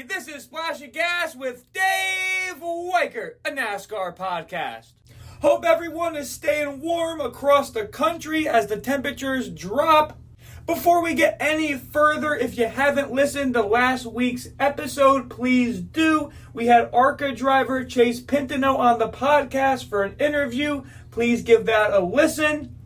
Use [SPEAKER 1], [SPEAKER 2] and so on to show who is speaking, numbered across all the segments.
[SPEAKER 1] This is Splash of Gas with Dave Weichert, a NASCAR podcast. Hope everyone is staying warm across the country as the temperatures drop. Before we get any further, if you haven't listened to last week's episode, please do. We had ARCA driver Chase Pintano on the podcast for an interview. Please give that a listen.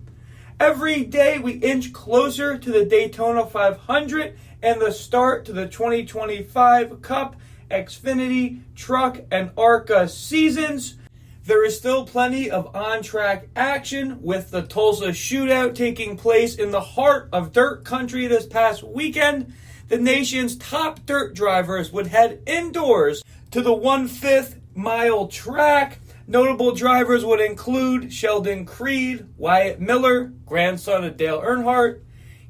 [SPEAKER 1] Every day we inch closer to the Daytona 500 and the start to the 2025 Cup, Xfinity, Truck, and ARCA seasons. There is still plenty of on-track action with the Tulsa Shootout taking place in the heart of dirt country this past weekend. The nation's top dirt drivers would head indoors to the 1/5 mile track. Notable drivers would include Sheldon Creed, Wyatt Miller, grandson of Dale Earnhardt,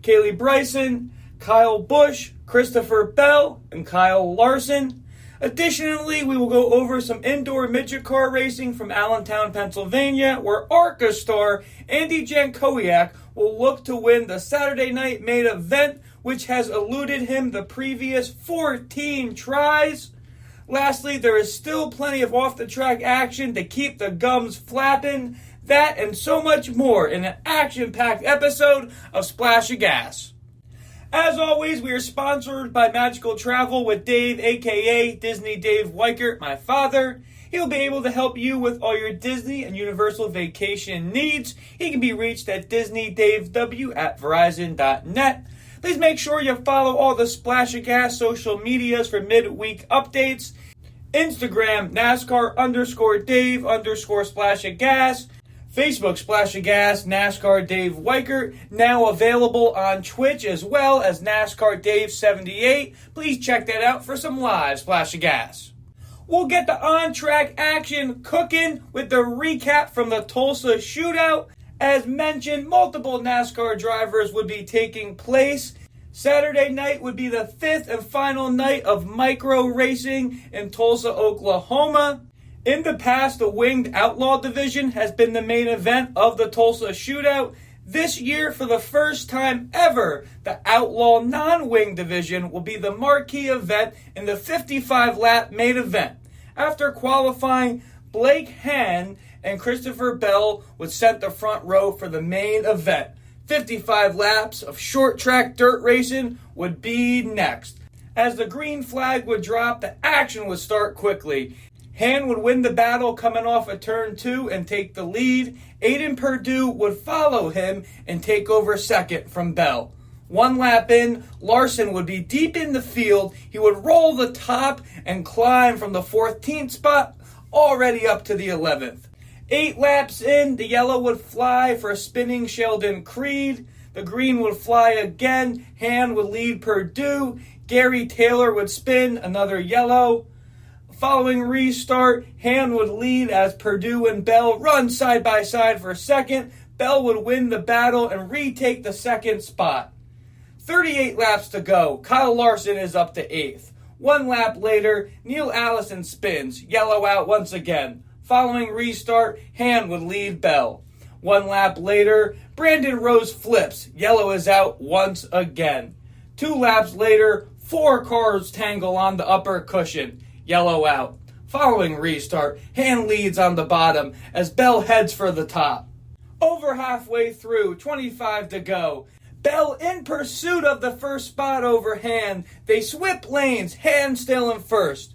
[SPEAKER 1] Kaylee Bryson, Kyle Busch, Christopher Bell, and Kyle Larson. Additionally, we will go over some indoor midget car racing from Allentown, Pennsylvania, where ARCA star Andy Jankowiak will look to win the Saturday night main event, which has eluded him the previous 14 tries. Lastly, there is still plenty of off-the-track action to keep the gums flapping. That and so much more in an action-packed episode of Splash of Gas. As always, we are sponsored by Magical Travel with Dave, a.k.a. Disney Dave Weichert, my father. He'll be able to help you with all your Disney and Universal vacation needs. He can be reached at DisneyDaveW@Verizon.net. Please make sure you follow all the Splash of Gas social medias for midweek updates. Instagram, NASCAR_Dave_Splash of Gas. Facebook, Splash of Gas, NASCAR Dave Weichert. Now available on Twitch as well as NASCAR Dave 78. Please check that out for some live Splash of Gas. We'll get the on-track action cooking with the recap from the Tulsa Shootout. As mentioned, multiple NASCAR drivers would be taking place. Saturday night would be the 5th and final night of micro racing in Tulsa, Oklahoma. In the past, the Winged Outlaw division has been the main event of the Tulsa Shootout. This year, for the first time ever, the Outlaw non-Wing division will be the marquee event in the 55-lap main event. After qualifying, Blake Hann and Christopher Bell would set the front row for the main event. 55 laps of short-track dirt racing would be next. As the green flag would drop, the action would start quickly. Hann would win the battle coming off of turn 2 and take the lead. Aiden Perdue would follow him and take over second from Bell. One lap in, Larson would be deep in the field. He would roll the top and climb from the 14th spot already up to the 11th. 8 laps in, the yellow would fly for spinning Sheldon Creed. The green would fly again. Hann would lead Perdue. Gary Taylor would spin another yellow. Following restart, Hann would lead as Perdue and Bell run side by side for second. Bell would win the battle and retake the second spot. 38 laps to go. Kyle Larson is up to 8th. 1 lap later, Neil Allison spins. Yellow out once again. Following restart, Hann would lead Bell. 1 lap later, Brandon Rose flips. Yellow is out once again. 2 laps later, 4 cars tangle on the upper cushion. Yellow out. Following restart, Hann leads on the bottom as Bell heads for the top. Over halfway through, 25 to go. Bell in pursuit of the first spot over Hann. They swip lanes, Hann still in first.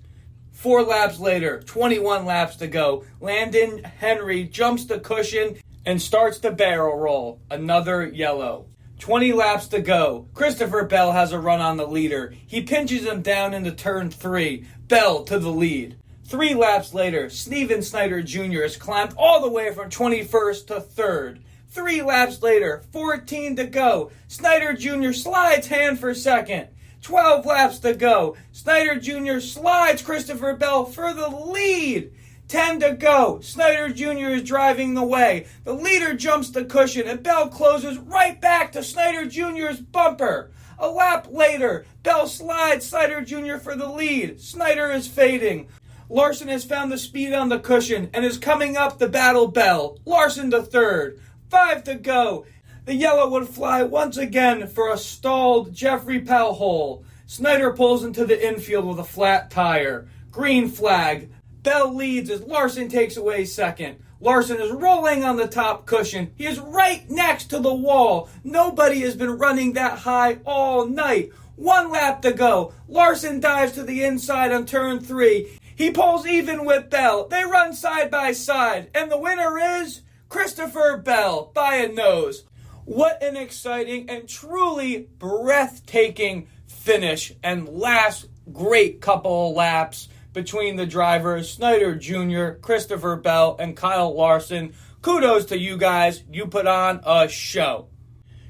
[SPEAKER 1] 4 laps later, 21 laps to go. Landon Henry jumps the cushion and starts the barrel roll. Another yellow. 20 laps to go. Christopher Bell has a run on the leader. He pinches him down into turn 3. Bell to the lead. 3 laps later, Steven Snyder Jr. has climbed all the way from 21st to 3rd. 3 laps later, 14 to go. Snyder Jr. slides Hann for second. 12 laps to go. Snyder Jr. slides Christopher Bell for the lead. 10 to go. Snyder Jr. is driving the way. The leader jumps the cushion and Bell closes right back to Snyder Jr.'s bumper. A lap later, Bell slides Snyder Jr. for the lead. Snyder is fading. Larson has found the speed on the cushion and is coming up the battle Bell. Larson to 3rd. 5 to go. The yellow would fly once again for a stalled Jeffrey Powell. Snyder pulls into the infield with a flat tire. Green flag. Bell leads as Larson takes away second. Larson is rolling on the top cushion. He is right next to the wall. Nobody has been running that high all night. 1 lap to go. Larson dives to the inside on turn 3. He pulls even with Bell. They run side by side. And the winner is Christopher Bell by a nose. What an exciting and truly breathtaking finish and last great couple of laps between the drivers, Snyder Jr., Christopher Bell, and Kyle Larson. Kudos to you guys. You put on a show.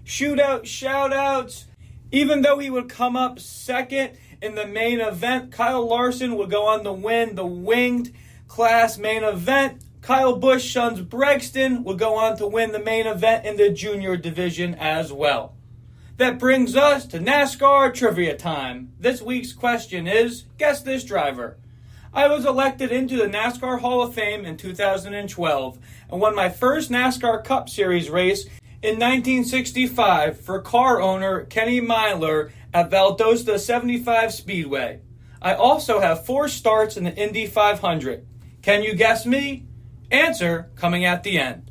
[SPEAKER 1] Shootout shoutouts. Even though he would come up second in the main event, Kyle Larson would go on to win the winged class main event. Kyle Busch, sons Bregston, would go on to win the main event in the junior division as well. That brings us to NASCAR trivia time. This week's question is, guess this driver. I was elected into the NASCAR Hall of Fame in 2012 and won my first NASCAR Cup Series race in 1965 for car owner Kenny Myler at Valdosta 75 Speedway. I also have 4 starts in the Indy 500. Can you guess me? Answer coming at the end.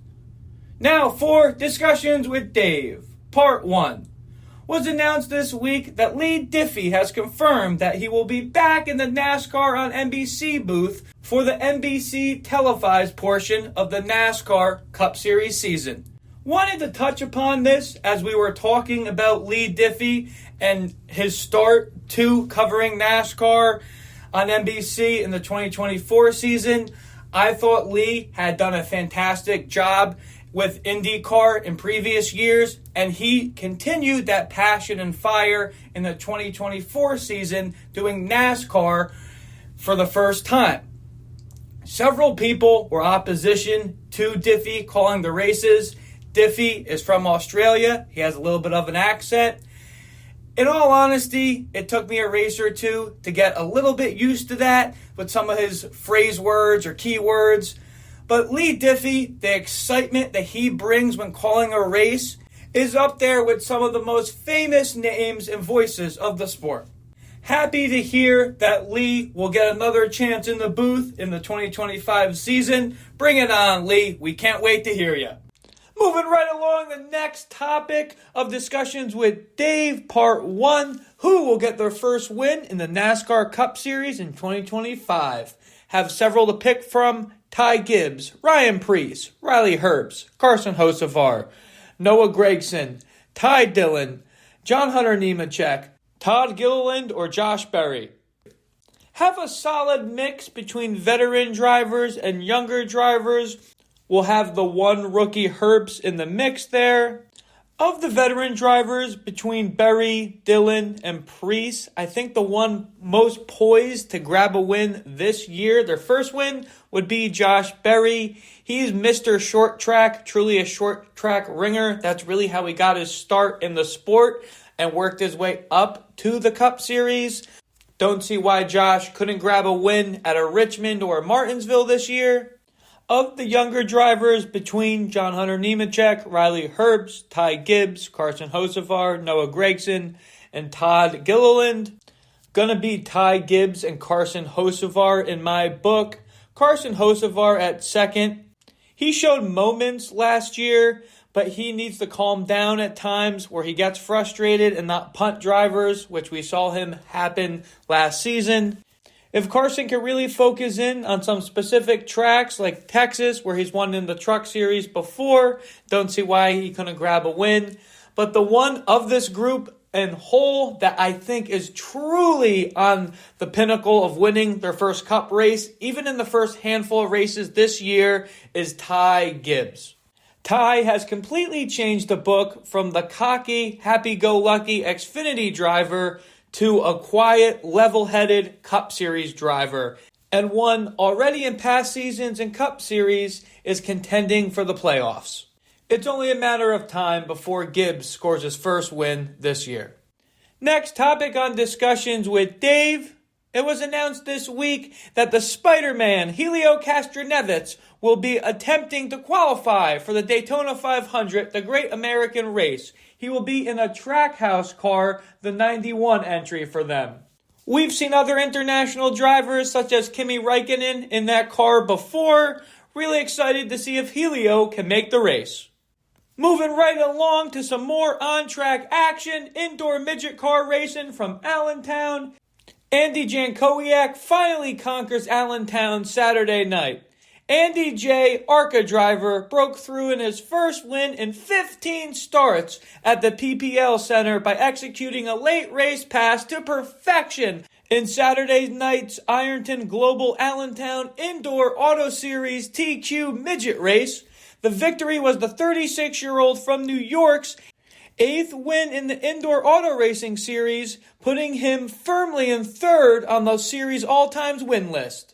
[SPEAKER 1] Now for Discussions with Dave. Part 1. Was announced this week that Lee Diffie has confirmed that he will be back in the NASCAR on NBC booth for the NBC televised portion of the NASCAR Cup Series season. Wanted to touch upon this as we were talking about Lee Diffie and his start to covering NASCAR on NBC in the 2024 season. I thought Lee had done a fantastic job with IndyCar in previous years, and he continued that passion and fire in the 2024 season doing NASCAR for the first time. Several people were opposition to Diffie calling the races. Diffie is from Australia. He has a little bit of an accent. In all honesty, it took me a race or two to get a little bit used to that with some of his phrase words or keywords. But Lee Diffie, the excitement that he brings when calling a race is up there with some of the most famous names and voices of the sport. Happy to hear that Lee will get another chance in the booth in the 2025 season. Bring it on, Lee. We can't wait to hear you. Moving right along, the next topic of Discussions with Dave, Part 1. Who will get their first win in the NASCAR Cup Series in 2025? Have several to pick from: Ty Gibbs, Ryan Preece, Riley Herbst, Carson Hocevar, Noah Gragson, Ty Dillon, John Hunter Nemechek, Todd Gilliland, or Josh Berry. Have a solid mix between veteran drivers and younger drivers. We'll have the one rookie Herbst in the mix there. Of the veteran drivers between Berry, Dillon, and Preece, I think the one most poised to grab a win this year, their first win, would be Josh Berry. He's Mr. Short Track, truly a short track ringer. That's really how he got his start in the sport and worked his way up to the Cup Series. Don't see why Josh couldn't grab a win at a Richmond or a Martinsville this year. Of the younger drivers between John Hunter Nemechek, Riley Herbst, Ty Gibbs, Carson Hocevar, Noah Gragson, and Todd Gilliland, gonna be Ty Gibbs and Carson Hocevar in my book. Carson Hocevar at second. He showed moments last year, but he needs to calm down at times where he gets frustrated and not punt drivers, which we saw him happen last season. If Carson can really focus in on some specific tracks like Texas, where he's won in the Truck Series before, don't see why he couldn't grab a win. But the one of this group and whole that I think is truly on the pinnacle of winning their first Cup race, even in the first handful of races this year, is Ty Gibbs. Ty has completely changed the book from the cocky, happy-go-lucky Xfinity driver to a quiet, level-headed Cup Series driver, and one already in past seasons and Cup Series is contending for the playoffs. It's only a matter of time before Gibbs scores his first win this year. Next topic on Discussions with Dave. It was announced this week that the Spider-Man, Helio Castroneves, will be attempting to qualify for the Daytona 500, the Great American Race. He will be in a Trackhouse car, the 91 entry for them. We've seen other international drivers such as Kimi Räikkönen in that car before. Really excited to see if Helio can make the race. Moving right along to some more on-track action, indoor midget car racing from Allentown. Andy Jankowiak finally conquers Allentown Saturday night. Andy J., ARCA driver, broke through in his first win in 15 starts at the PPL Center by executing a late race pass to perfection in Saturday night's Ironton Global Allentown Indoor Auto Series TQ Midget Race. The victory was the 36-year-old from New York's 8th win in the Indoor Auto Racing Series, putting him firmly in third on the series all-times win list.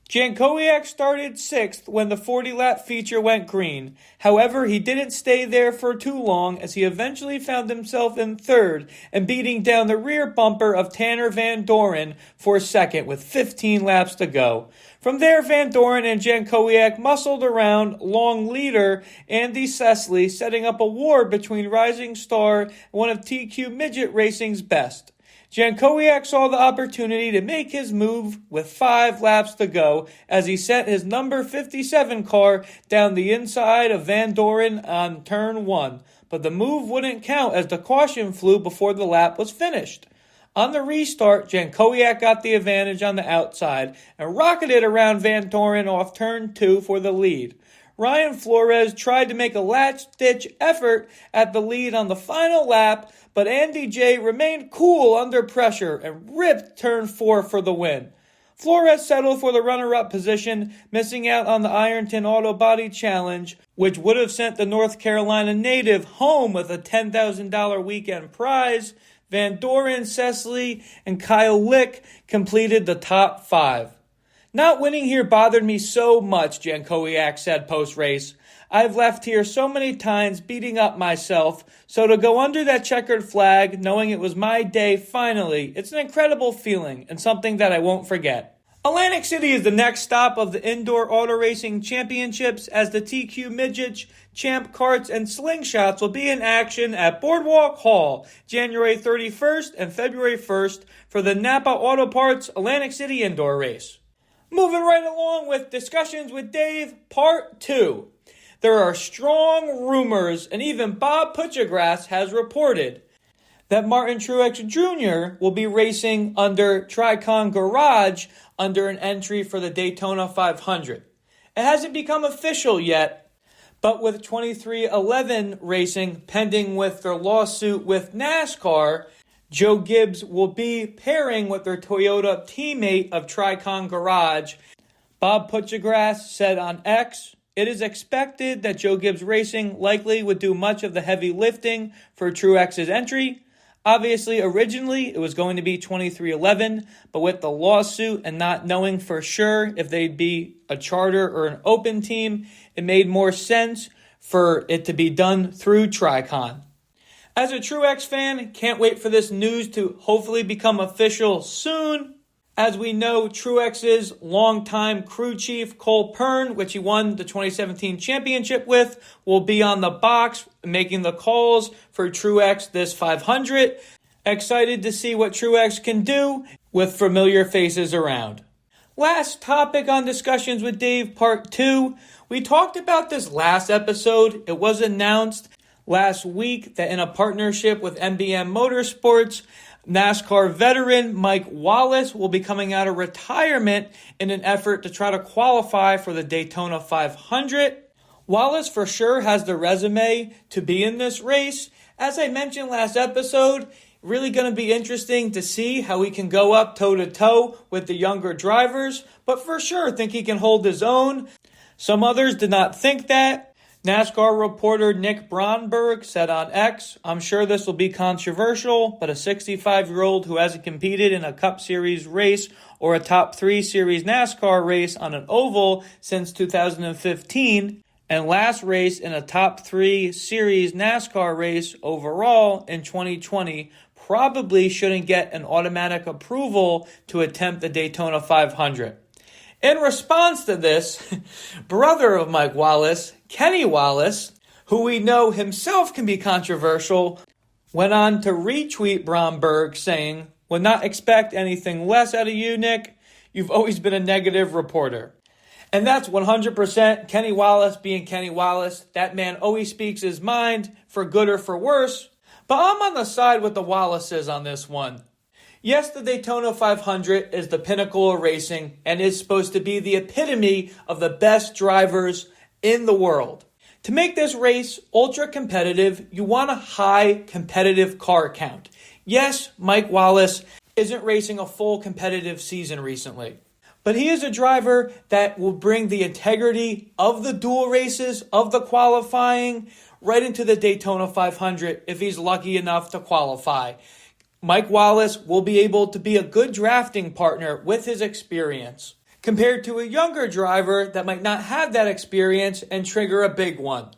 [SPEAKER 1] Jankowiak started 6th when the 40-lap feature went green. However, he didn't stay there for too long as he eventually found himself in 3rd and beating down the rear bumper of Tanner Van Doren for 2nd with 15 laps to go. From there, Van Doren and Jankowiak muscled around long leader Andy Sesley, setting up a war between Rising Star and one of TQ Midget Racing's best. Jankowiak saw the opportunity to make his move with 5 laps to go as he sent his number 57 car down the inside of Van Doren on turn 1, but the move wouldn't count as the caution flew before the lap was finished. On the restart, Jankowiak got the advantage on the outside and rocketed around Van Doren off turn 2 for the lead. Ryan Flores tried to make a last-ditch effort at the lead on the final lap, but Andy J. remained cool under pressure and ripped turn 4 for the win. Flores settled for the runner-up position, missing out on the Ironton Auto Body Challenge, which would have sent the North Carolina native home with a $10,000 weekend prize. Van Doren, Sesley, and Kyle Lick completed the top 5. Not winning here bothered me so much, Jankowiak said post-race. I've left here so many times beating up myself, so to go under that checkered flag, knowing it was my day finally, it's an incredible feeling and something that I won't forget. Atlantic City is the next stop of the Indoor Auto Racing Championships as the TQ Midgets, Champ Karts, and Slingshots will be in action at Boardwalk Hall January 31st and February 1st for the Napa Auto Parts Atlantic City Indoor Race. Moving right along with Discussions with Dave, Part 2. There are strong rumors, and even Bob Puchagrass has reported, that Martin Truex Jr. will be racing under Tricon Garage under an entry for the Daytona 500. It hasn't become official yet, but with 2311 Racing pending with their lawsuit with NASCAR, Joe Gibbs will be pairing with their Toyota teammate of Tricon Garage. Bob Puchagrass said on X, "It is expected that Joe Gibbs Racing likely would do much of the heavy lifting for Truex's entry. Obviously, originally, it was going to be 2311, but with the lawsuit and not knowing for sure if they'd be a charter or an open team, it made more sense for it to be done through Tricon." As a Truex fan, can't wait for this news to hopefully become official soon. As we know, Truex's longtime crew chief, Cole Pern, which he won the 2017 championship with, will be on the box making the calls for Truex this 500. Excited to see what Truex can do with familiar faces around. Last topic on Discussions with Dave, Part 2. We talked about this last episode. It was announced last week that in a partnership with MBM Motorsports, NASCAR veteran Mike Wallace will be coming out of retirement in an effort to try to qualify for the Daytona 500. Wallace for sure has the resume to be in this race. As I mentioned last episode, really going to be interesting to see how he can go up toe-to-toe with the younger drivers, but for sure think he can hold his own. Some others did not think that. NASCAR reporter Nick Bromberg said on X, "I'm sure this will be controversial, but a 65-year-old who hasn't competed in a Cup Series race or a Top 3 Series NASCAR race on an oval since 2015 and last race in a Top 3 Series NASCAR race overall in 2020 probably shouldn't get an automatic approval to attempt the Daytona 500. In response to this, brother of Mike Wallace, Kenny Wallace, who we know himself can be controversial, went on to retweet Bromberg saying, "Would not expect anything less out of you, Nick. You've always been a negative reporter." And that's 100% Kenny Wallace being Kenny Wallace. That man always speaks his mind, for good or for worse. But I'm on the side with the Wallaces on this one. Yes, the Daytona 500 is the pinnacle of racing and is supposed to be the epitome of the best drivers in the world. To make this race ultra competitive, you want a high competitive car count. Yes, Mike Wallace isn't racing a full competitive season recently, but he is a driver that will bring the integrity of the dual races, of the qualifying, right into the Daytona 500 if he's lucky enough to qualify. Mike Wallace will be able to be a good drafting partner with his experience, compared to a younger driver that might not have that experience and trigger a big one.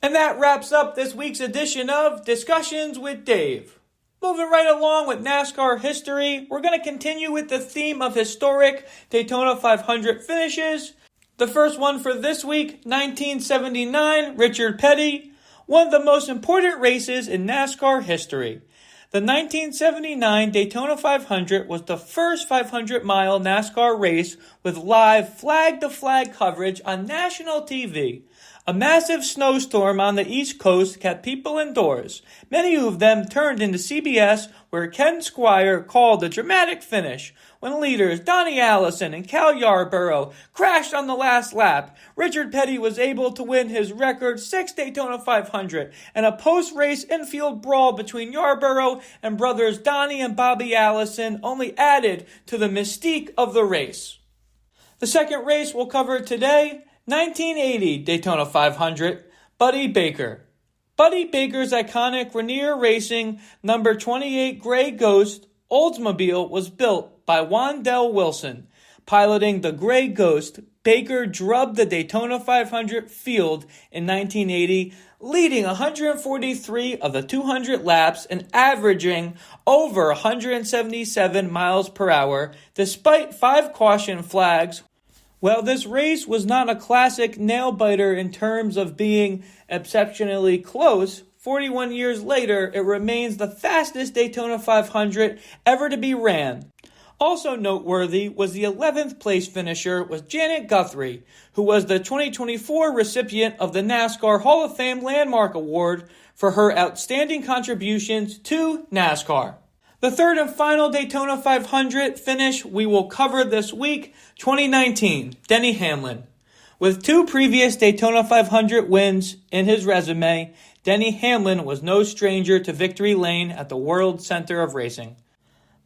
[SPEAKER 1] And that wraps up this week's edition of Discussions with Dave. Moving right along with NASCAR history, we're going to continue with the theme of historic Daytona 500 finishes. The first one for this week, 1979, Richard Petty, one of the most important races in NASCAR history. The 1979 Daytona 500 was the first 500-mile NASCAR race with live flag-to-flag coverage on national TV. A massive snowstorm on the East Coast kept people indoors. Many of them turned into CBS, where Ken Squire called a dramatic finish. When leaders Donnie Allison and Kyle Yarborough crashed on the last lap, Richard Petty was able to win his record 6th Daytona 500, and a post-race infield brawl between Yarborough and brothers Donnie and Bobby Allison only added to the mystique of the race. The second race we'll cover today, 1980 Daytona 500, Buddy Baker. Buddy Baker's iconic Rainier Racing number 28 Gray Ghost Oldsmobile was built by Wandell Wilson. Piloting the Gray Ghost, Baker drubbed the Daytona 500 field in 1980, leading 143 of the 200 laps and averaging over 177 miles per hour, despite 5 caution flags. While this race was not a classic nail-biter in terms of being exceptionally close, 41 years later, it remains the fastest Daytona 500 ever to be ran. Also noteworthy was the 11th place finisher was Janet Guthrie, who was the 2024 recipient of the NASCAR Hall of Fame Landmark Award for her outstanding contributions to NASCAR. The third and final Daytona 500 finish we will cover this week, 2019, Denny Hamlin. With 2 previous Daytona 500 wins in his resume, Denny Hamlin was no stranger to victory lane at the World Center of Racing.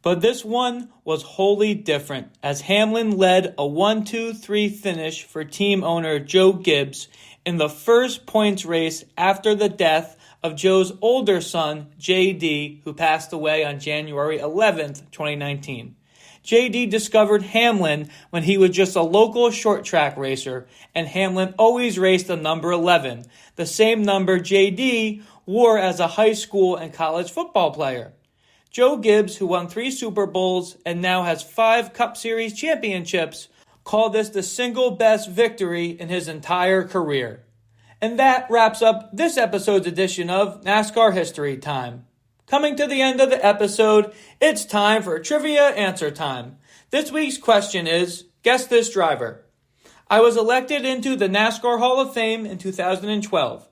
[SPEAKER 1] But this one was wholly different, as Hamlin led a 1-2-3 finish for team owner Joe Gibbs in the first points race after the death of Joe's older son, J.D., who passed away on January 11th, 2019. J.D. discovered Hamlin when he was just a local short track racer, and Hamlin always raced the number 11, the same number J.D. wore as a high school and college football player. Joe Gibbs, who won 3 Super Bowls and now has 5 Cup Series championships, called this the single best victory in his entire career. And that wraps up this episode's edition of NASCAR History Time. Coming to the end of the episode, it's time for Trivia Answer Time. This week's question is, guess this driver. I was elected into the NASCAR Hall of Fame in 2012.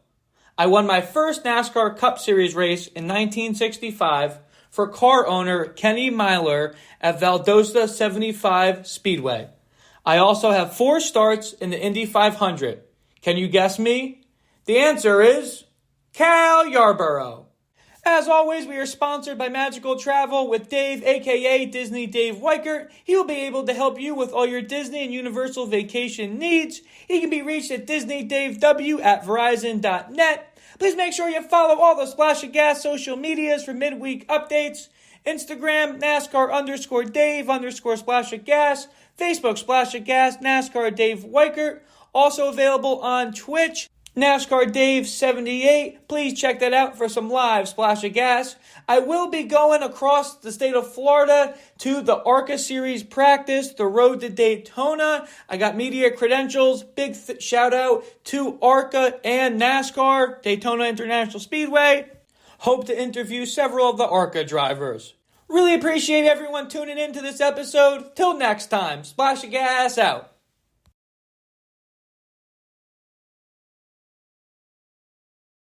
[SPEAKER 1] I won my first NASCAR Cup Series race in 1965 for car owner Kenny Myler at Valdosta 75 Speedway. I also have 4 starts in the Indy 500. Can you guess me? The answer is Kyle Yarborough. As always, we are sponsored by Magical Travel with Dave, aka Disney Dave Weichert. He will be able to help you with all your Disney and Universal vacation needs. He can be reached at DisneyDaveW@Verizon.net. Please make sure you follow all the Splash of Gas social medias for midweek updates. Instagram, NASCAR_Dave_Splash of Gas. Facebook, Splash of Gas, NASCAR Dave Weichert. Also available on Twitch. NASCAR Dave 78, please check that out for some live Splash of Gas. I will be going across the state of Florida to the ARCA Series practice, the road to Daytona. I got media credentials. Big shout out to ARCA and NASCAR, Daytona International Speedway. Hope to interview several of the ARCA drivers. Really appreciate everyone tuning in to this episode. Till next time, Splash of Gas out.